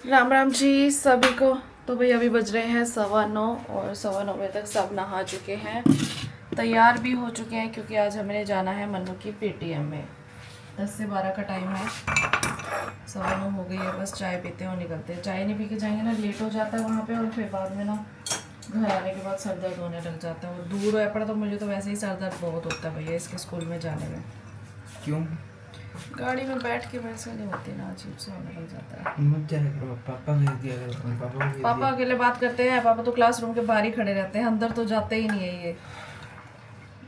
राम राम जी सभी को। तो भाई अभी बज रहे हैं 9:15 और 9:15 बजे तक सब नहा चुके हैं, तैयार भी हो चुके हैं क्योंकि आज हमें जाना है मन्नू की पेटीएम में। 10 से 12 का टाइम है, 9:15 हो गई है। बस चाय पीते हैं और निकलते हैं। चाय नहीं पी के जाएंगे ना लेट हो जाता है वहाँ पे, और फिर बाद में ना घर आने के बाद सर दर्द होने लग जाता है। और दूर है पड़ा तो मुझे तो वैसे ही सर दर्द बहुत होता है भैया इसके स्कूल में जाने में। क्यों? गाड़ी में बैठ के वैसे नहीं होती ना, अजीब से होने लग जाता है। मत जाया करो, पापा भेज दिया करो। पापा अकेले बात करते हैं, पापा तो क्लासरूम के बाहर ही खड़े रहते हैं, अंदर तो जाते ही नहीं है ये।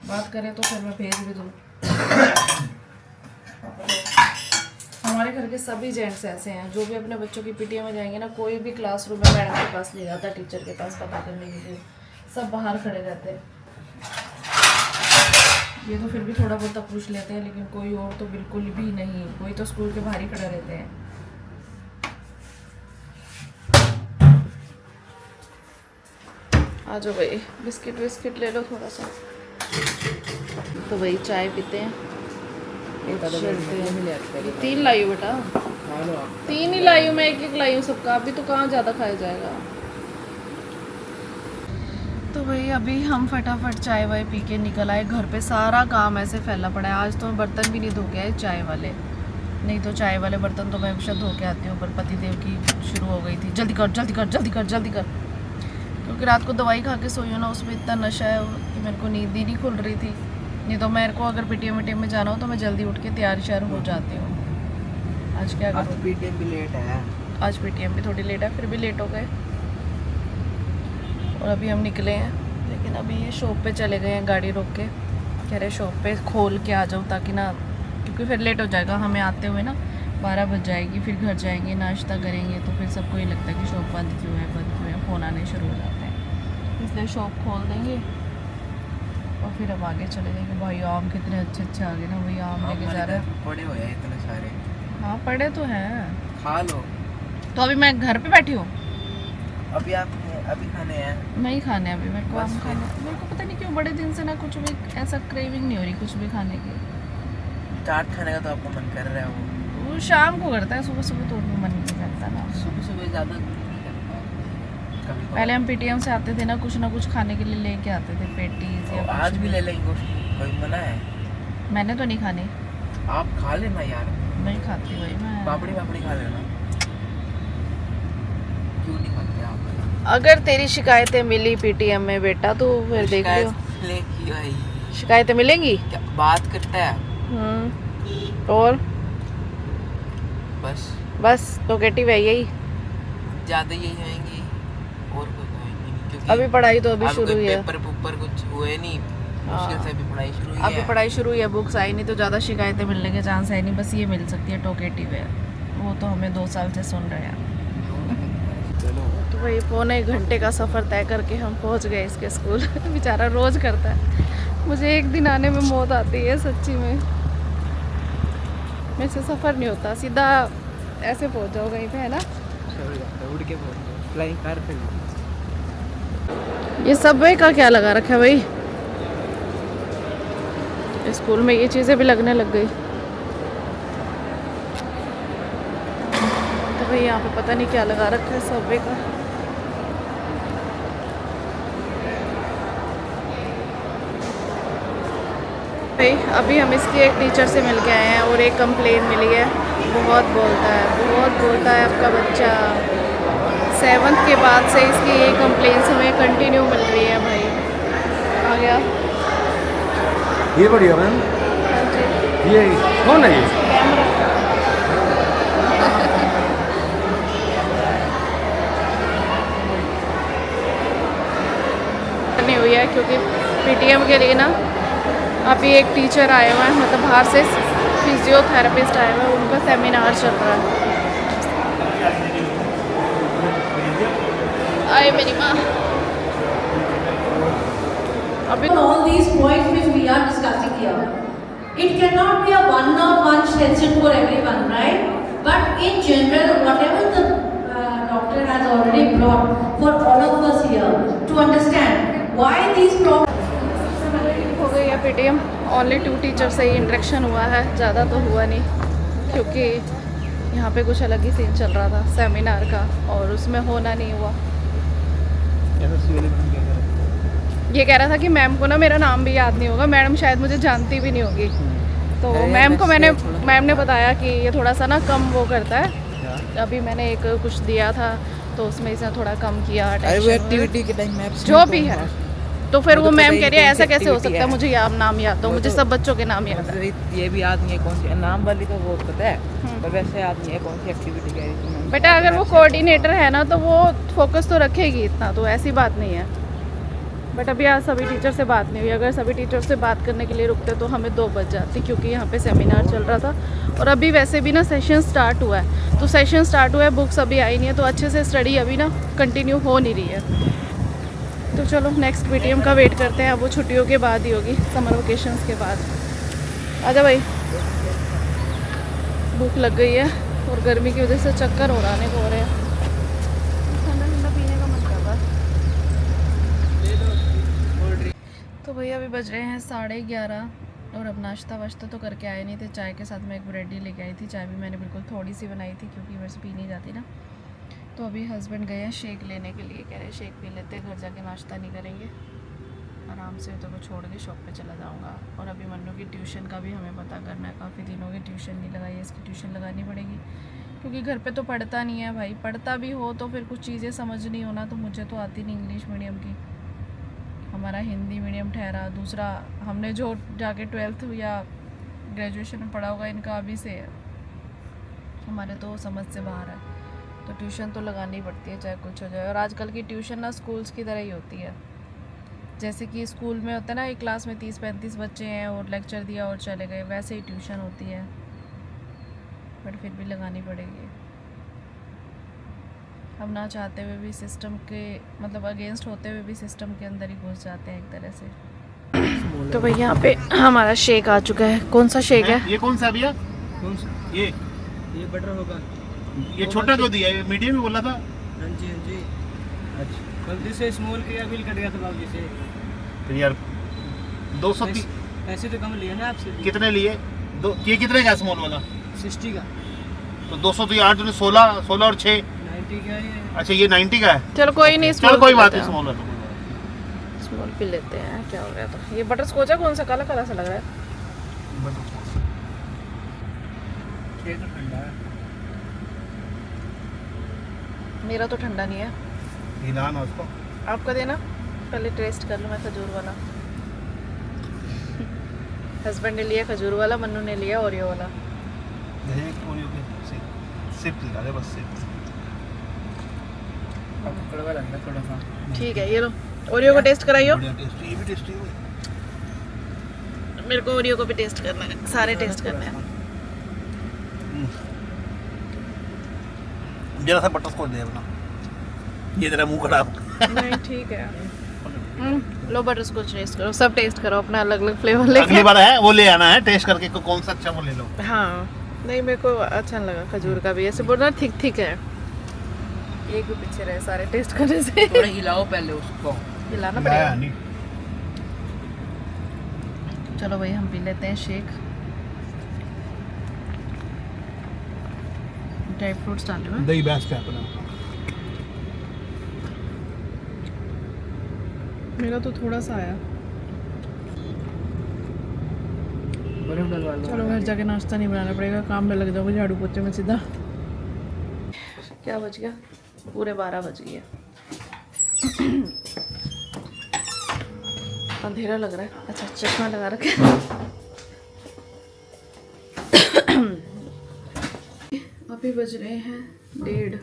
बात करें तो फिर मैं भेज भी दूँ। हमारे घर के सभी जेंट्स ऐसे हैं, जो भी अपने बच्चों की पीटीएम में जाएंगे ना, कोई भी क्लासरूम में मैडम के पास नहीं जाता, टीचर के पास पता करने के लिए। सब बाहर खड़े रहते हैं। ये तो फिर भी थोड़ा बहुत पूछ लेते हैं, लेकिन कोई और तो बिल्कुल भी नहीं। कोई तो स्कूल के बाहर ही खड़े रहते हैं। आ जाओ भाई, बिस्किट विस्किट ले लो थोड़ा सा। तो भाई चाय पीते हैं। 3 लाई हूँ बेटा, 3 ही लाई हूँ मैं, एक लाई हूँ सबका। अभी तो कहाँ ज़्यादा खाया जाएगा। तो भाई अभी हम फटाफट चाय वाय पी के निकल आए। घर पे सारा काम ऐसे फैला पड़ा है। आज तो मैं बर्तन भी नहीं धो के आए चाय वाले, नहीं तो चाय वाले बर्तन तो मैं हमेशा धो के आती हूँ। पर पतिदेव की शुरू हो गई थी, जल्दी कर जल्दी कर जल्दी कर जल्दी कर। क्योंकि रात को दवाई खा के सोई हूँ ना, उसमें इतना नशा है कि मेरे को नींद ही नहीं खुल रही थी। नहीं तो मेरे को अगर पीटीएम वीटीएम में जाना हो तो मैं जल्दी उठ के तैयार श्यार हो जाती हूँ। आज क्या करूँ, पीटीएम भी लेट है। आज पीटीएम भी थोड़ी लेट है, फिर भी लेट हो गए। और अभी हम निकले हैं, लेकिन अभी ये शॉप पे चले गए हैं, गाड़ी रोक के। कह रहे शॉप पे खोल के आ जाओ ताकि ना, क्योंकि फिर लेट हो जाएगा हमें आते हुए ना, 12 बज जाएगी। फिर घर जाएंगे, नाश्ता करेंगे, तो फिर सबको ये लगता है कि शॉप बंद क्यों है बंद क्यों है, फ़ोन आने शुरू हो जाते हैं। इसलिए शॉप खोल देंगे और फिर हम आगे चले जाएंगे। भाई आम कितने अच्छे अच्छे आ गए ना, वही आम लेके जा रहे हैं। पड़े हो यार इतने सारे। हाँ पड़े तो हैं, खा लो। तो अभी मैं घर पे बैठी हूँ, अभी आप अभी खाने हैं? नहीं खाने अभी मेरे को आम खाने। मेरे को पता नहीं क्यों बड़े दिन से ना कुछ भी ऐसा क्रेविंग नहीं हो रही कुछ भी खाने की। चाट खाने का तो आपको मन कर रहा है? वो शाम को करता है, सुबह सुबह तो मन नहीं करता ना। सुबह सुबह ज़्यादा नहीं करता कभी। पहले हम पीटीएम से आते थे ना, कुछ खाने के लिए लेके आते थे, पेटीज या आज भी ले लेंगे, कोई मना है? मैंने तो नहीं खानी। आप खा लेना यार। नहीं खाती भाई मैं। पापड़ी खा लेना। क्यों नहीं खाते आप? अगर तेरी शिकायतें मिली पीटीएम में बेटा तो फिर देख लियो। भाई शिकायतें मिलेंगी, क्या बात करता है? और बस लोकेटिव है यही, ज़्यादा यही होंगी और कुछ होंगी नहीं, क्योंकि अभी पढ़ाई तो अभी शुरू हुई है। पेपर कुछ हुए नहीं, मुश्किल से अभी पढ़ाई शुरू हुई है। अभी पढ़ाई शुरू हुई है, बुक्स आई नहीं, तो ज़्यादा शिकायतें मिलने के चांस है नहीं। बस ये मिल सकती है टोकेटिव है, वो तो हमें 2 साल से सुन रहे हैं। तो वही 1.25 घंटे का सफ़र तय करके हम पहुंच गए इसके स्कूल। बेचारा रोज़ करता है, मुझे एक दिन आने में मौत आती है सच्ची में। मेरे से सफ़र नहीं होता, सीधा ऐसे पहुंच जाओ कहीं पे, है ना। उड़ के फ्लाइंग कार पे। ये सबवे का क्या लगा रखा है भाई, स्कूल में ये चीज़ें भी लगने लग गई। तो भाई यहाँ पे पता नहीं क्या लगा रखा है सबवे का। भाई अभी हम इसकी एक टीचर से मिल के आए हैं और एक कंप्लेन मिली है। बहुत बोलता है आपका बच्चा। 7th के बाद से इसकी ये कंप्लेंट्स हमें कंटिन्यू मिल रही है। भाई आ गया ये बढ़िया मैम। हाँ जी, ये कौन है ये? कैमरा नहीं हुई है क्योंकि पीटीएम के लिए ना अभी एक टीचर आए हुए हैं, मतलब बाहर से फिजियोथेरेपिस्ट आए हुए हैं, उनका सेमिनार चल रहा है। आए मेरी माँ अभी। All these points which we are discussing here, it cannot be a one-on-one session for everyone, right? But in general, whatever the doctor has already brought for all of us here to understand why these problems. हो गई है PTM, only 2 teacher से ही interaction हुआ है, ज़्यादा तो हुआ नहीं क्योंकि यहाँ पे कुछ अलग ही सीन चल रहा था सेमिनार का और उसमें होना नहीं हुआ। ये कह रहा था कि मैम को ना मेरा नाम भी याद नहीं होगा, मैडम शायद मुझे जानती भी नहीं होगी। तो अरे मैम को मैंने थोड़ा- मैम ने बताया कि ये थोड़ा सा ना कम वो करता है। अभी मैंने एक कुछ दिया था तो उसमें इसने थोड़ा कम किया अरे वो attention वगैरह। एक्टिविटी के टाइम मैप्स जो भी है। तो फिर वो मुझे मैम पता कह ही रही है कौन ऐसा सी कैसे हो activity सकता है, है। मुझे याद नाम याद हो, वो मुझे तो- सब बच्चों के नाम याद है। ये भी याद नहीं है कौन सी, नाम वाली तो वो पता है पर वैसे याद नहीं है कौन सी एक्टिविटी कह रही थी मैम। बेटा अगर वो कोऑर्डिनेटर है ना तो वो फोकस तो रखेगी इतना, तो ऐसी बात नहीं है। बट अभी आज सभी टीचर से बात नहीं हुई, अगर सभी टीचर से बात करने के लिए रुकते तो हमें 2 बज जाती, क्योंकि यहाँ पे सेमिनार चल रहा था और अभी वैसे भी ना सेशन स्टार्ट हुआ है। तो सेशन स्टार्ट हुआ है, बुक्स अभी आई नहीं है, तो अच्छे से स्टडी अभी ना कंटिन्यू हो नहीं रही है। तो चलो नेक्स्ट पीटीएम का वेट करते हैं, अब वो छुट्टियों के बाद ही होगी, समर वेकेशंस के बाद। आजा भाई, भूख लग गई है और गर्मी की वजह से चक्कर हो रहा हो रहे हैं, ठंडा ठंडा पीने का मन कर रहा है। तो भैया अभी बज रहे हैं 11:30 और अब नाश्ता वाश्ता तो करके आए नहीं थे। चाय के साथ मैं एक ब्रेड ही लेके आई थी, चाय भी मैंने बिल्कुल थोड़ी सी बनाई थी क्योंकि मेरे से पी नहीं जाती ना। तो अभी हस्बैंड गए हैं शेक लेने के लिए, कह रहे हैं शेक पी लेते, घर जाके नाश्ता नहीं करेंगे, आराम से तो को छोड़ के शॉप पे चला जाऊंगा। और अभी मन्नू की ट्यूशन का भी हमें पता करना है, काफ़ी दिनों की ट्यूशन नहीं लगाई है, इसकी ट्यूशन लगानी पड़ेगी क्योंकि घर पे तो पढ़ता नहीं है भाई। पढ़ता भी हो तो फिर कुछ चीज़ें समझ नहीं होना, तो मुझे तो आती नहीं इंग्लिश मीडियम की, हमारा हिंदी मीडियम ठहरा। दूसरा हमने जो जाके 12th या ग्रेजुएशन में पढ़ा होगा इनका अभी से है, हमारे तो समझ से बाहर है। तो ट्यूशन तो लगानी पड़ती है चाहे कुछ हो जाए। और आजकल की ट्यूशन ना स्कूल्स की तरह ही होती है, जैसे कि स्कूल में होता है ना एक क्लास में 30-35 बच्चे हैं और लेक्चर दिया और चले गए, वैसे ही ट्यूशन होती है। बट फिर भी लगानी पड़ेगी, हम ना चाहते हुए भी सिस्टम के मतलब अगेंस्ट होते हुए भी सिस्टम के अंदर ही घुस जाते हैं एक तरह से। तो भाई यहाँ पे हमारा शेक आ चुका है। कौन सा शेक है? ये कौन सा है भैया? कौन सा? ये ये बटर होगा। ये छोटा जो दिया है, मीडियम ही बोला था। हाँ जी हाँ जी। अच्छा गलती से स्मॉल किया, बिल कट गया था बाबू जी से। तो यार 200 ऐसे तो कम लिया ना आपसे। कितने लिए? ये कितने का स्मॉल वाला? 60 का। तो 200 तो यार तूने 16 और 6। 90 का ये। अच्छा ये 90 का है। चलो कोई नहीं, चलो कोई बात नहीं, स्मॉल है तो स्मॉल पी लेते हैं, क्या हो गया। तो ये बटर स्कॉच है, कौन सा काला काला सा लग रहा है? ये तो ठंडा है। मेरा तो ठंडा नहीं है, हिलाना उसको। आपका देना, पहले टेस्ट कर लूँ मैं खजूर वाला। हस्बैंड ने लिया खजूर वाला, मन्नू ने लिया ओरियो वाला। सिप दिला दे बस, सिप। कड़वा लग रहा है थोड़ा सा। ठीक है, ये लो ओरियो को टेस्ट कराइयो। बढ़िया टेस्टी, ये भी टेस्टी है। मेरे को ओरियो को भी टेस्ट करना है, सारे टेस्ट करने हैं। जरा सा बटर स्कॉच दे अपना, ये तेरा मुंह खराब। नहीं ठीक है। लो बटर स्कॉच टेस्ट करो, सब टेस्ट करो अपना अलग अलग फ्लेवर लेके। अगली बार है वो ले आना है, टेस्ट करके कौन सा अच्छा वो ले लो। हाँ नहीं मेरे को अच्छा नहीं लगा खजूर का भी, ऐसे बोलना ठीक ठीक है। एक भी पीछे रहे सारे टेस्ट करने से। थोड़ा हिलाओ पहले उसको। हिलाना लाया पड़ेगा। नहीं। चलो भाई हम पी लेते हैं शेक। ड्राई फ्रूट्स डाल रहे हो? दही बेस्ट है अपना। मेरा तो थोड़ा सा आया। बर्फ डलवा लो। चलो घर जाके नाश्ता नहीं बनाना पड़ेगा, काम में लग जाऊंगा झाड़ू पोछे में सीधा। क्या बज गया? पूरे 12 बज गए। अंधेरा लग रहा है। अच्छा चश्मा लगा रखे। अभी बज रहे हैं 1:30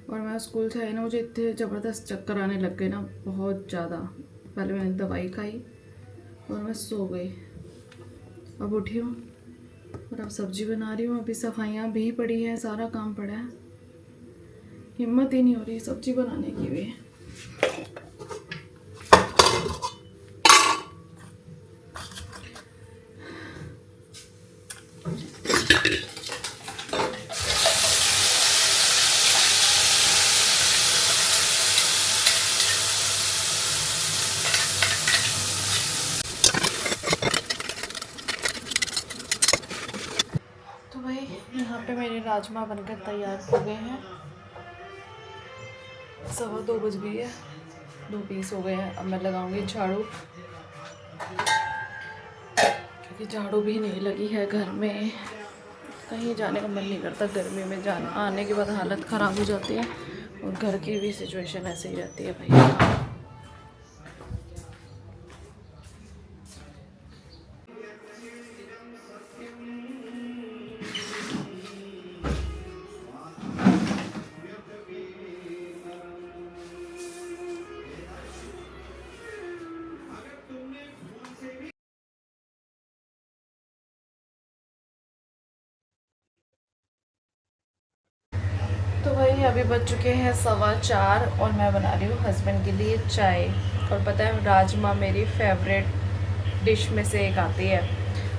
और मैं स्कूल से आई ना, मुझे इतने ज़बरदस्त चक्कर आने लग गए ना, बहुत ज़्यादा। पहले मैंने दवाई खाई और मैं सो गई, अब उठी हूँ और अब सब्जी बना रही हूँ। अभी सफाइयाँ भी पड़ी हैं, सारा काम पड़ा है, हिम्मत ही नहीं हो रही सब्जी बनाने की भी। राजमा बनकर तैयार हो गए हैं। 2:15 बज गई है, 2 पीस हो गए हैं। अब मैं लगाऊंगी झाड़ू, क्योंकि झाड़ू भी नहीं लगी है घर में। कहीं जाने का मन नहीं करता गर्मी में, जाना आने के बाद हालत ख़राब हो जाती है, और घर की भी सिचुएशन ऐसे ही रहती है भैया। तो भाई अभी बज चुके हैं 4:15 और मैं बना रही हूँ हस्बैंड के लिए चाय। और पता है राजमा मेरी फेवरेट डिश में से एक आती है,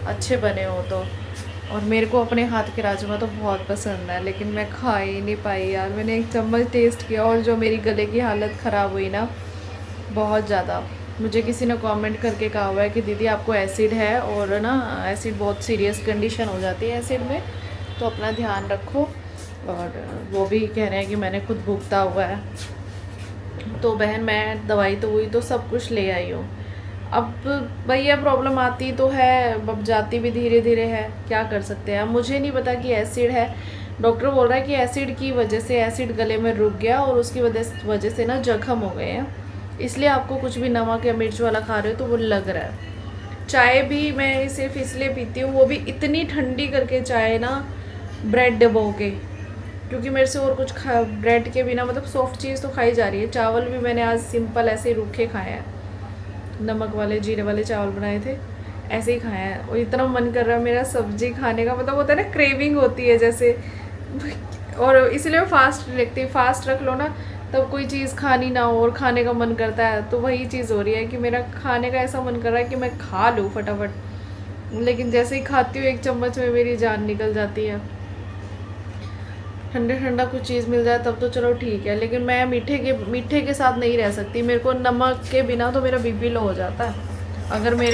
अच्छे बने हो तो। और मेरे को अपने हाथ के राजमा तो बहुत पसंद है, लेकिन मैं खा ही नहीं पाई यार। मैंने 1 चम्मच टेस्ट किया और जो मेरी गले की हालत ख़राब हुई ना बहुत ज़्यादा। मुझे किसी ने कमेंट करके कहा हुआ है कि दीदी आपको एसिड है, और ना एसिड बहुत सीरियस कंडीशन हो जाती है एसिड में, तो अपना ध्यान रखो। और वो भी कह रहे हैं कि मैंने खुद भुगता हुआ है। तो बहन मैं दवाई तो हुई तो सब कुछ ले आई हूँ। अब भैया प्रॉब्लम आती तो है, अब जाती भी धीरे धीरे है, क्या कर सकते हैं। अब मुझे नहीं पता कि एसिड है। डॉक्टर बोल रहा है कि एसिड की वजह से एसिड गले में रुक गया, और उसकी वजह से ना जख्म हो गए हैं, इसलिए आपको कुछ भी नमक या मिर्च वाला खा रहे हो तो वो लग रहा है। चाय भी मैं सिर्फ इसलिए पीती हूँ, वो भी इतनी ठंडी करके चाय ना, ब्रेड डबो के, क्योंकि मेरे से और कुछ ब्रेड के बिना मतलब सॉफ्ट चीज़ तो खाई जा रही है। चावल भी मैंने आज सिंपल ऐसे ही रूखे खाए हैं, नमक वाले जीरे वाले चावल बनाए थे, ऐसे ही खाए हैं। और इतना मन कर रहा है मेरा सब्जी खाने का, मतलब होता है ना क्रेविंग होती है जैसे, और इसलिए मैं फास्ट रखती हूँ। फास्ट रख लो ना तब कोई चीज़ खानी ना हो और खाने का मन करता है, तो वही चीज़ हो रही है कि मेरा खाने का ऐसा मन कर रहा है कि मैं खा लूँ फटाफट, लेकिन जैसे ही खाती हूँ 1 चम्मच में मेरी जान निकल जाती है। ठंडा ठंडा कुछ चीज़ मिल जाए तब तो चलो ठीक है, लेकिन मैं मीठे के साथ नहीं रह सकती। मेरे को नमक के बिना तो मेरा बीपी लो हो जाता है। अगर मैं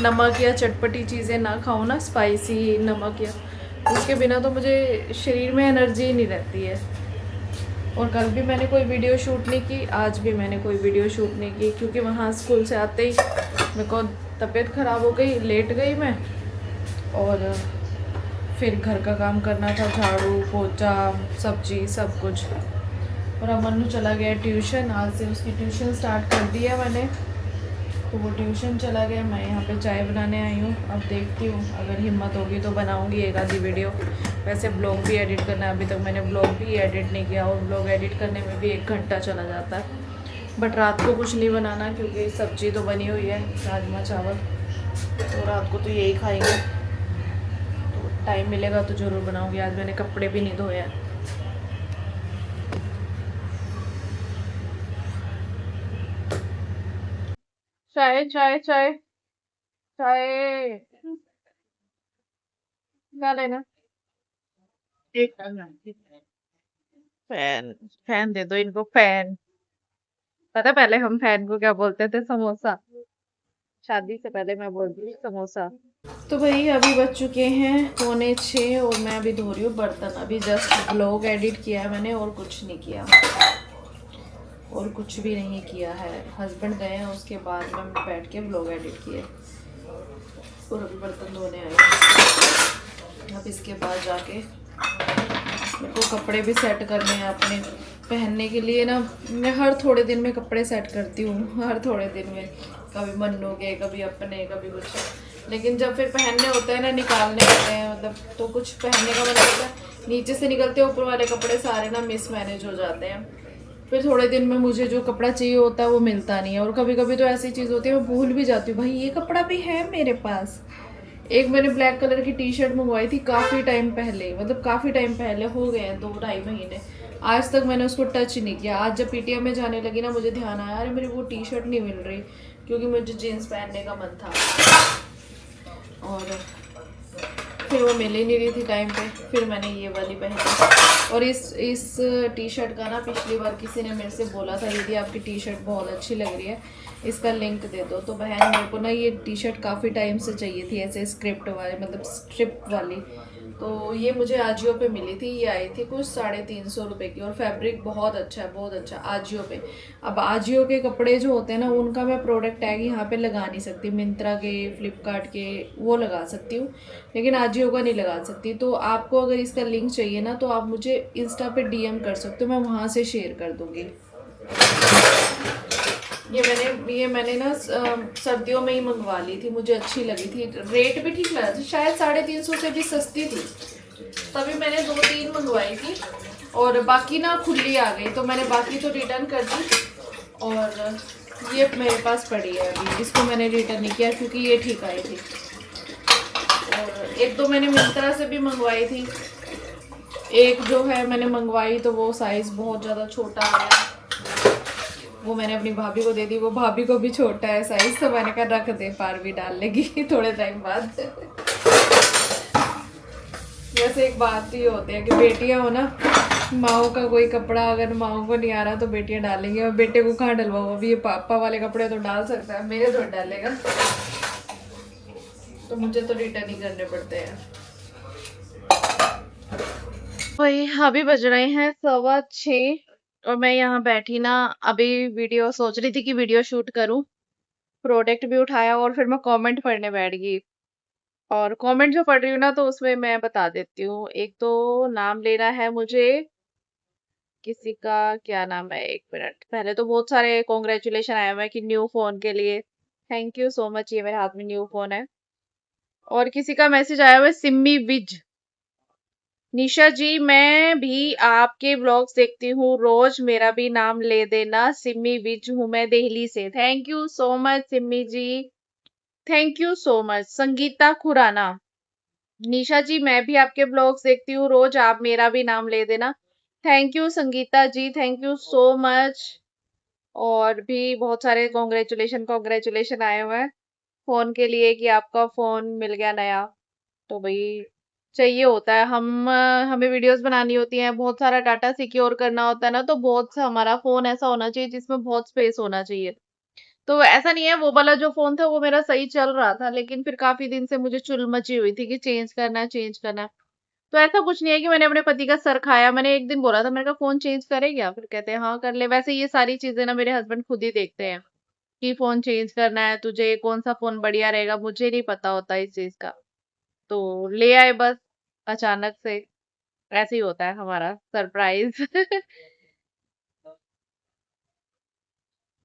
नमक या चटपटी चीज़ें ना खाऊँ ना, स्पाइसी नमक या, उसके बिना तो मुझे शरीर में एनर्जी ही नहीं रहती है। और कल भी मैंने कोई वीडियो शूट नहीं की, आज भी मैंने कोई वीडियो शूट नहीं की, क्योंकि वहाँ स्कूल से आते ही मेरे को तबीयत ख़राब हो गई, लेट गई मैं, और फिर घर का काम करना था, झाड़ू पोछा सब्जी सब कुछ। और अब मन्नू चला गया ट्यूशन, आज से उसकी ट्यूशन स्टार्ट कर दी है मैंने, तो वो ट्यूशन चला गया। मैं यहाँ पे चाय बनाने आई हूँ। अब देखती हूँ अगर हिम्मत होगी तो बनाऊँगी एक आधी वीडियो। वैसे ब्लॉग भी एडिट करना है, अभी तक मैंने ब्लॉग भी एडिट नहीं किया, और ब्लॉग एडिट करने में भी 1 घंटा चला जाता है। बट रात को कुछ नहीं बनाना, क्योंकि सब्ज़ी तो बनी हुई है, राजमा चावल, तो रात को तो यही खाएंगे। टाइम मिलेगा तो ज़रूर बनाऊंगी। आज मैंने कपड़े भी नहीं धोए हैं। चाय चाय चाय चाय क्या लेना? एक फैन, फैन दे दो इनको, फैन। पता है पहले हम फैन को क्या बोलते थे? समोसा। शादी से पहले मैं बोलती थी समोसा। तो भाई अभी बज चुके हैं 5:45 और मैं अभी धो रही हूँ बर्तन। अभी जस्ट ब्लॉग एडिट किया है मैंने, और कुछ नहीं किया, और कुछ भी नहीं किया है। हस्बैंड गए हैं, उसके बाद मैं बैठ के ब्लॉग एडिट किए, और अभी बर्तन धोने आए। अब इसके बाद जाके मेरे को कपड़े भी सेट करने हैं अपने पहनने के लिए ना। मैं हर थोड़े दिन में कपड़े सेट करती हूँ, हर थोड़े दिन में, कभी मन्नू के, कभी अपने, कभी कुछ। लेकिन जब फिर पहनने होते हैं ना, निकालने होते हैं मतलब, तो कुछ पहनने का मतलब होता है, नीचे से निकलते ऊपर वाले कपड़े सारे ना मिसमैनेज हो जाते हैं। फिर थोड़े दिन में मुझे जो कपड़ा चाहिए होता है वो मिलता नहीं है, और कभी कभी तो ऐसी चीज़ होती है मैं भूल भी जाती हूँ, भाई ये कपड़ा भी है मेरे पास। एक मैंने ब्लैक कलर की टी शर्ट मंगवाई थी काफ़ी टाइम पहले, मतलब काफ़ी टाइम पहले, हो गए हैं 2-2.5 महीने, आज तक मैंने उसको टच नहीं किया। आज जब पीटीएम में जाने लगी ना, मुझे ध्यान आया अरे मेरी वो टी शर्ट नहीं मिल रही, क्योंकि मुझे जीन्स पहनने का मन था, और फिर वो मिल ही नहीं रही थी टाइम पे। फिर मैंने ये वाली पहनी, और इस टी शर्ट का ना पिछली बार किसी ने मेरे से बोला था दीदी आपकी टी शर्ट बहुत अच्छी लग रही है, इसका लिंक दे दो। तो बहन मेरे को ना ये टी शर्ट काफ़ी टाइम से चाहिए थी, ऐसे स्क्रिप्ट वाले, मतलब स्ट्रिप वाली, तो ये मुझे आजियो पे मिली थी, ये आई थी कुछ 350 रुपये की, और फैब्रिक बहुत अच्छा है, बहुत अच्छा आजियो पे। अब आजियो के कपड़े जो होते हैं ना, उनका मैं प्रोडक्ट टैग यहाँ पे लगा नहीं सकती, मिंत्रा के, फ्लिपकार्ट के वो लगा सकती हूँ, लेकिन आजियो का नहीं लगा सकती। तो आपको अगर इसका लिंक चाहिए ना, तो आप मुझे इंस्टा पे डीएम कर सकते हो, मैं वहाँ से शेयर कर दूँगी। ये मैंने ना सर्दियों में ही मंगवा ली थी, मुझे अच्छी लगी थी, रेट भी ठीक लगा था, शायद 350 से भी सस्ती थी, तभी मैंने 2-3 मंगवाई थी, और बाकी ना खुली आ गई, तो मैंने बाकी तो रिटर्न कर दी, और ये मेरे पास पड़ी है अभी, इसको मैंने रिटर्न नहीं किया क्योंकि ये ठीक आई थी। और एक तो मैंने मिंत्रा से भी मंगवाई थी, एक जो है मैंने मंगवाई तो वो साइज़ बहुत ज़्यादा छोटा आया, वो मैंने अपनी भाभी को दे दी, वो भाभी को भी छोटा है साइज, तो मैंने कहा रख दे, पार भी डाल लेगी थोड़े टाइम बाद। वैसे एक बात ये होती है कि बेटियां हो ना, माओ का कोई कपड़ा अगर माओ को नहीं आ रहा तो बेटियां डालेंगी, और बेटे को कहाँ डलवाओ, अभी ये पापा वाले कपड़े तो डाल सकता है, मेरे तो डालेगा, तो मुझे तो रिटर्न ही करने पड़ते हैं। वही अभी बज रहे हैं 6:15, और मैं यहाँ बैठी ना, अभी वीडियो सोच रही थी कि वीडियो शूट करूं, प्रोडक्ट भी उठाया और फिर मैं कमेंट पढ़ने बैठ गई, और कमेंट जो पढ़ रही हूँ ना, तो उसमें मैं बता देती हूँ। एक तो नाम लेना है मुझे, किसी का क्या नाम है, 1 मिनट, पहले तो बहुत सारे कॉन्ग्रेचुलेशन आए हुए हैं कि न्यू फोन के लिए, थैंक यू सो मच, ये मेरे हाथ में न्यू फोन है। और किसी का मैसेज आया हुआ है, सिम्मी विज, निशा जी मैं भी आपके ब्लॉग्स देखती हूँ रोज, मेरा भी नाम ले देना, सिम्मी विज हूँ मैं दिल्ली से। Thank you so much Simmi ji, thank you so much. Sangeeta Khurana, Nisha ji मैं भी आपके ब्लॉग्स देखती हूँ रोज, आप मेरा भी नाम ले देना। Thank you Sangeeta ji, thank you so much. और भी बहुत सारे कॉन्ग्रेचुलेशन आए हुए हैं फोन के लिए कि आपका फोन मिल गया नया, तो भाई चाहिए होता है, हमें वीडियोस बनानी होती हैं, बहुत सारा डाटा सिक्योर करना होता है ना, तो बहुत सा हमारा फोन ऐसा होना चाहिए जिसमें बहुत स्पेस होना चाहिए। तो ऐसा नहीं है, वो वाला जो फोन था वो मेरा सही चल रहा था, लेकिन फिर काफी दिन से मुझे चुल मची हुई थी कि चेंज करना है, चेंज करना है। तो ऐसा कुछ नहीं है कि मैंने अपने पति का सर खाया, मैंने एक दिन बोला था, मैंने कहा फोन चेंज करे क्या, फिर कहते हैं हाँ कर ले। वैसे ये सारी चीजें ना मेरे हस्बैंड खुद ही देखते हैं कि फोन चेंज करना है तुझे, कौन सा फोन बढ़िया रहेगा, मुझे नहीं पता होता इस चीज का, तो ले आए बस अचानक से, ऐसे ही होता है हमारा सरप्राइज।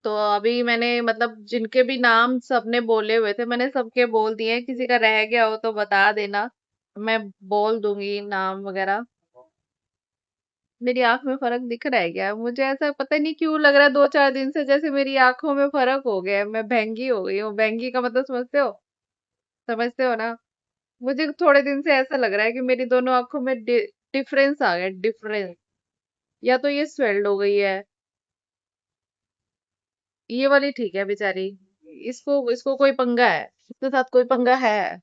तो अभी मैंने मतलब जिनके भी नाम सबने बोले हुए थे, मैंने सबके बोल दिए, किसी का रह गया हो तो बता देना, मैं बोल दूंगी नाम वगैरह। मेरी आंख में फर्क दिख रहा है क्या, मुझे ऐसा पता नहीं क्यों लग रहा है 2-4 दिन से जैसे मेरी आंखों में फर्क हो गया है, मैं बैंगी हो गई हूँ। बैंगी का मतलब समझते हो, समझते हो ना? मुझे थोड़े दिन से ऐसा लग रहा है कि मेरी दोनों आंखों में डिफरेंस आ गया, डिफरेंस, या तो ये स्वेल्ड हो गई है, ये वाली ठीक है बेचारी, इसको इसको कोई पंगा है, इसके साथ कोई पंगा है,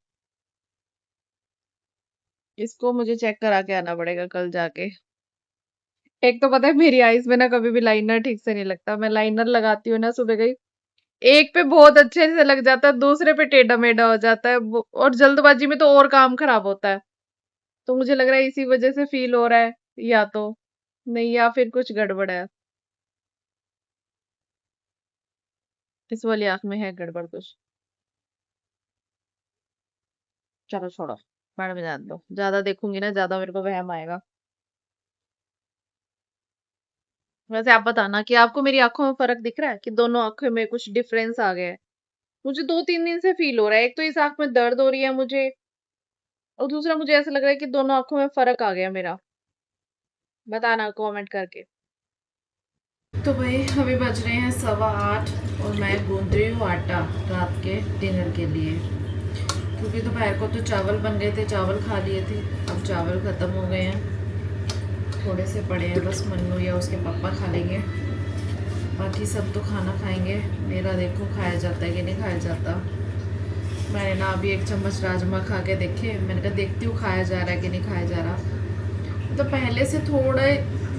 इसको मुझे चेक करा के आना पड़ेगा कल जाके। एक तो पता है मेरी आईज में ना कभी भी लाइनर ठीक से नहीं लगता, मैं लाइनर लगाती हूँ ना सुबह गई, एक पे बहुत अच्छे से लग जाता है, दूसरे पे टेढ़ा मेढ़ा हो जाता है, और जल्दबाजी में तो और काम खराब होता है। तो मुझे लग रहा है इसी वजह से फील हो रहा है, या तो नहीं, या फिर कुछ गड़बड़ है, इस वाली आंख में है गड़बड़ कुछ। चलो छोड़ो, मैडम में जान दो, ज्यादा देखूंगी ना ज्यादा मेरे को वहम आएगा। वैसे आप बताना कि आपको मेरी आंखों में फर्क दिख रहा है कि दोनों आंखों में कुछ डिफरेंस आ गया है। मुझे 2-3 दिन से फील हो रहा है, एक तो इस आंख में दर्द हो रही है मुझे, और दूसरा मुझे ऐसा लग रहा है कि दोनों आंखों में फर्क आ गया मेरा। बताना कमेंट करके। तो भाई अभी बज रहे हैं 8:15, और मैं गूंद रही हूँ आटा रात के डिनर के लिए, क्योंकि दोपहर को तो चावल बन गए थे, चावल खा लिए थे, अब चावल ख़त्म हो गए हैं, थोड़े से पड़े हैं, बस मन्नू या उसके पापा खा लेंगे, बाकी सब तो खाना खाएंगे। मेरा देखो खाया जाता है कि नहीं खाया जाता। मैंने ना अभी 1 चम्मच राजमा खा के देखे, मैंने कहा देखती हूँ खाया जा रहा है कि नहीं खाया जा रहा। तो पहले से थोड़ा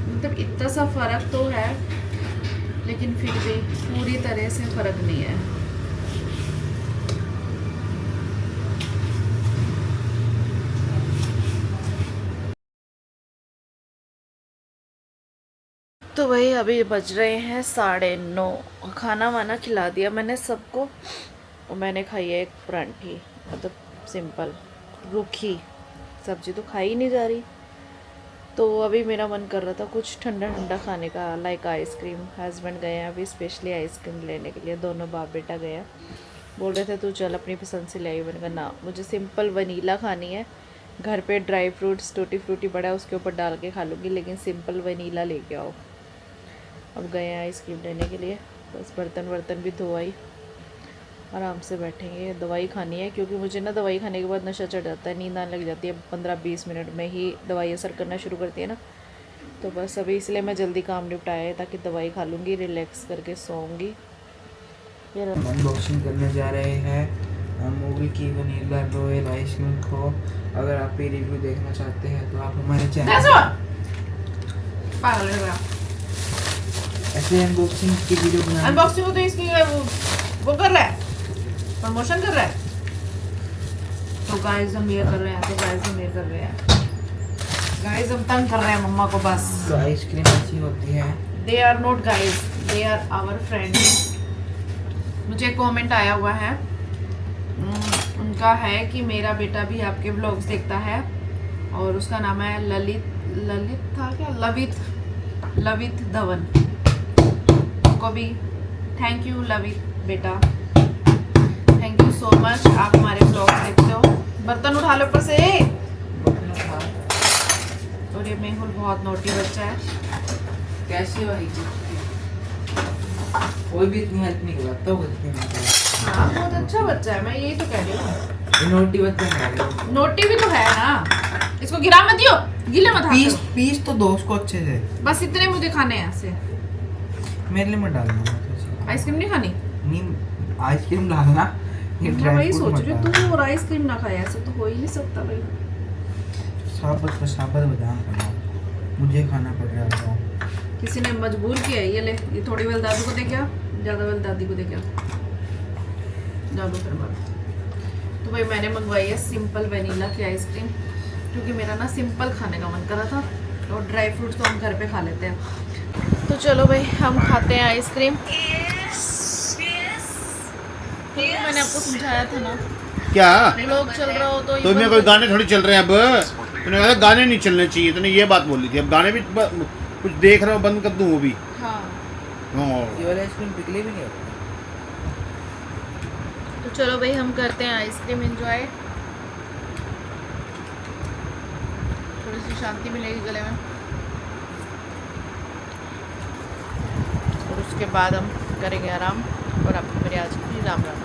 मतलब इतना सा फ़र्क तो है, लेकिन फिर भी पूरी तरह से फ़र्क नहीं है। तो भाई अभी बज रहे हैं 9:30। खाना वाना खिला दिया मैंने सबको और मैंने खाई है एक परांठी, मतलब सिंपल रूखी सब्जी तो खाई ही नहीं जा रही। तो अभी मेरा मन कर रहा था कुछ ठंडा ठंडा खाने का, लाइक आइसक्रीम। हस्बैंड गए हैं अभी स्पेशली आइसक्रीम लेने के लिए, दोनों बाप बेटा गए हैं। बोल रहे थे तू चल अपनी पसंद से ले आई। मैंने कहा ना, मुझे सिंपल वनीला खानी है। घर पे ड्राई फ्रूट्स टूटी फ्रूटी पड़ा है, उसके ऊपर डाल के खा लूँगी, लेकिन सिंपल वनीला लेके आओ। अब गए हैं आइसक्रीम लेने के लिए, बस बर्तन वर्तन भी धो आई, आराम से बैठेंगे। दवाई खानी है क्योंकि मुझे ना दवाई खाने के बाद नशा चढ़ जाता है, नींद आने लग जाती है। 15-20 मिनट में ही दवाई असर करना शुरू करती है ना, तो बस अभी इसलिए मैं जल्दी काम निपटाया है ताकि दवाई खा लूँगी, रिलैक्स करके सोऊंगी। अनबॉक्सिंग करने जा रहे हैं अमूल की वनीला रॉयल आइसक्रीम को। अगर आप ये रिव्यू देखना चाहते हैं तो आप हमारे चैनल पागल है क्या? ऐसे अनबॉक्सिंग की वीडियो बनाना। अनबॉक्सिंग तो इसकी वो कर रहा है, प्रमोशन कर रहा है। तो गाइस हम ये कर रहे हैं, तो गाइस हम ये कर रहे हैं, गाइस हम तंग कर रहे हैं मम्मा को बस। तो आइसक्रीम अच्छी होती है। They are not guys, they are our friends. मुझे कमेंट आया हुआ है, उनका है कि मेरा बेटा भी आपके व्लॉग्स देखता है और उसका नाम है ललित था क्या, लवित धवन। को भी थैंक यू लवित बेटा, थैंक यू सो मच, आप हमारे व्लॉग्स देखते हो। बर्तन उठा लो ऊपर से। और ये मेहुल बहुत नोटी बच्चा है। कैसे भाई कोई भी इतनी हेल्प नहीं करता तो हाँ बहुत अच्छा बच्चा है, मैं यही तो कह रही हूँ। नोटी बच्चा है, नोटी भी तो है ना, इसको गिरा मत दियो, गीले मत हाथ करो। पीस तो दो उसको अच्छे से। बस इतने मुझे खाने हैं ऐसे। मेरे लिए मत डालना। आइसक्रीम नहीं खानी? नहीं आइसक्रीम डालना, ये मैं ड्राई वही फ्रूट सोच मत रही हूँ, डालना। तू और आइसक्रीम ना खाए, ऐसे तो हो ही नहीं सकता भाई। साबत बादाम खाना, मुझे खाना पड़ रहा है। किसी ने मजबूर किया है। ये ले, ये थोड़ी बेल दादू को दे क्या, ज़्यादा बेल दादी को दे क्या, डालो फिर बात। तो भाई मैंने मंगवाई है सिंपल वनीला की आइसक्रीम, क्योंकि मेरा ना सिंपल खाने का मन कर रहा था, और ड्राई फ्रूट्स तो हम घर पे खा लेते हैं। तो चलो भाई हम खाते हैं आइसक्रीम। तो मैंने आपको समझाया था ना, क्या लोग चल रहा हो तो तो मेरे कोई गाने थोड़ी चल रहे हैं। अब तूने कहा गाने नहीं चलने चाहिए, तूने ये बात बोली थी। अब गाने भी कुछ देख रहा हूँ, बंद कर दूँ वो भी। हाँ। ये वाला आइसक्रीम पिघले भी नहीं होता। तो चलो भाई हम करते हैं आइसक्रीम एंजॉय, थोड़ी सी शांति मिलेगी गले में, और उसके बाद हम करेंगे आराम। और आपको मेरे आज की राम राम।